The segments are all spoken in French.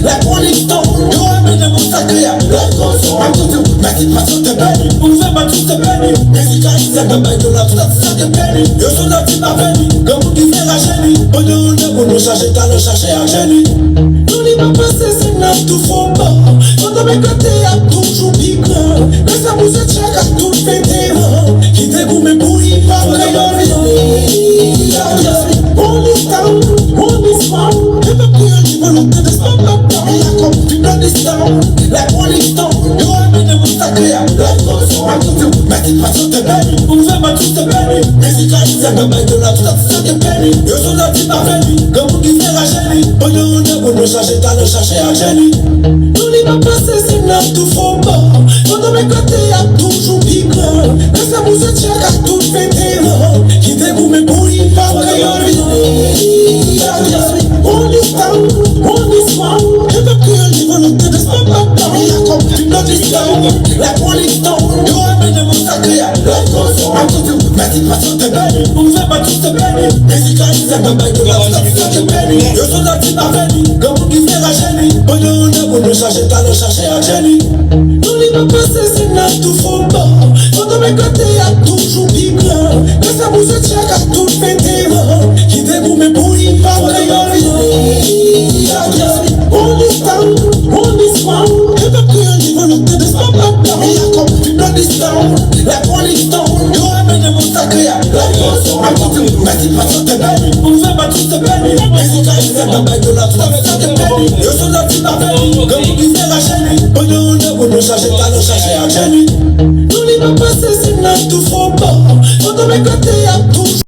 La Rolling Stone, yo amène mon sacré à la cause. Ma tout, ma qui passe de Benny, on fait ma tout de Benny. Musicalisé de Benny, on a tout ça de Benny. Yo son la type à Benny, comme vous qui fait la génie. On est pour nous chercher, t'as le chercher à génie. Nous n'y pas passer, c'est notre tout faux pas. Quand on m'éclater à toujours big grand. Mais ça vous est chaque à tout péter. Qui dégoûte pour y parler. On is down, on is found. Never clear, you will look to the spot. La come, tu blood is down. La Rolling Stone, yo amène mon sacré à la cause. Ma tout, ma qui passe de Benny, on fait ma tout de Benny. Musicalisé de Benny, on a tout ça de Benny. Yo son la type à Benny, comme vous qui fait la génie. On est pour nous chercher, t'as le chercher à génie. Nous n'y pas passer, c'est notre tout faux pas. Quand on m'éclater à toujours big grand. Mais ça vous est chaque à tout péter. Qui dégoûte pour y parler. On is down, on is found. Never clear, you will look to the spot. La come, tu blood is down. La Rolling Stone, yo amène mon sacré à la cause. Ma tout, ma qui passe de Benny, on fait pas tout de Benny. Musicalisé de Benny, on a tout ça de Benny. Yo son la type à Benny, comme vous qui fait la génie. On est pour nous chercher, t'as le chercher à génie. Nous n'y pas passer, c'est notre tout faux pas. Quand on m'éclater à toujours big grand. Mais ça vous est chaque à tout péter. Qui dégoûte pour y parler. On is down, on is found. Never clear, you will look to the spot. La come, tu blood is down. La Rolling Stone, yo amène mon sacré à la cause. Ma tout, ma qui passe de Benny, on fait pas tout de Benny. Musicalisé de Benny, on a tout ça de Benny. Yo son la type à Benny, comme vous qui fait la génie. On est pour nous chercher, t'as le chercher à génie. Nous n'y pas passer, c'est notre tout faux pas. Quand on m'éclater à toujours.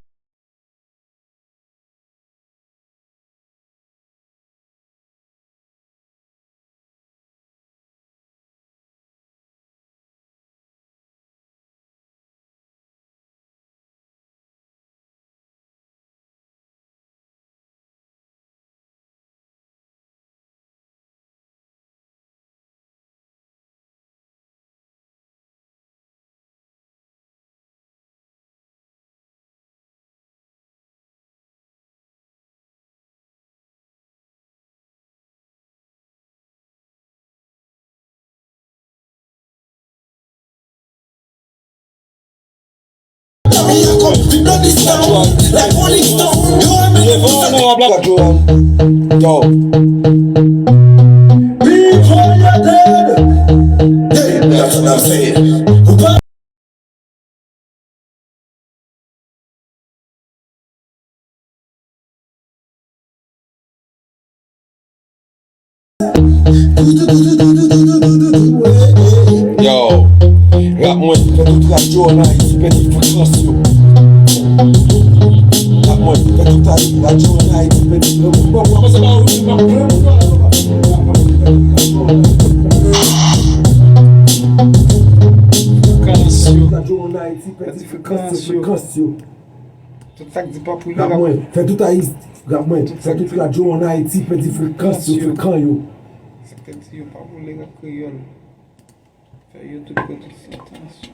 La come, tu blood is down. La Rolling Stone, yo amène mon sacré. Yo. Before you're dead. Yeah, that's what I'm saying. Yo. Rap mwen, fè tout radyo an Haiti, petit frekans yo. Rap mwen, fè tout radyo an Haiti, petit frekans yo. Tout ça qui dit pas pour y Rap mwen, fè tout radyo an Haiti, petit frekans yo, frekans yo. Ça que dit pas pour les gars créoles. Fait yo tout côté attention.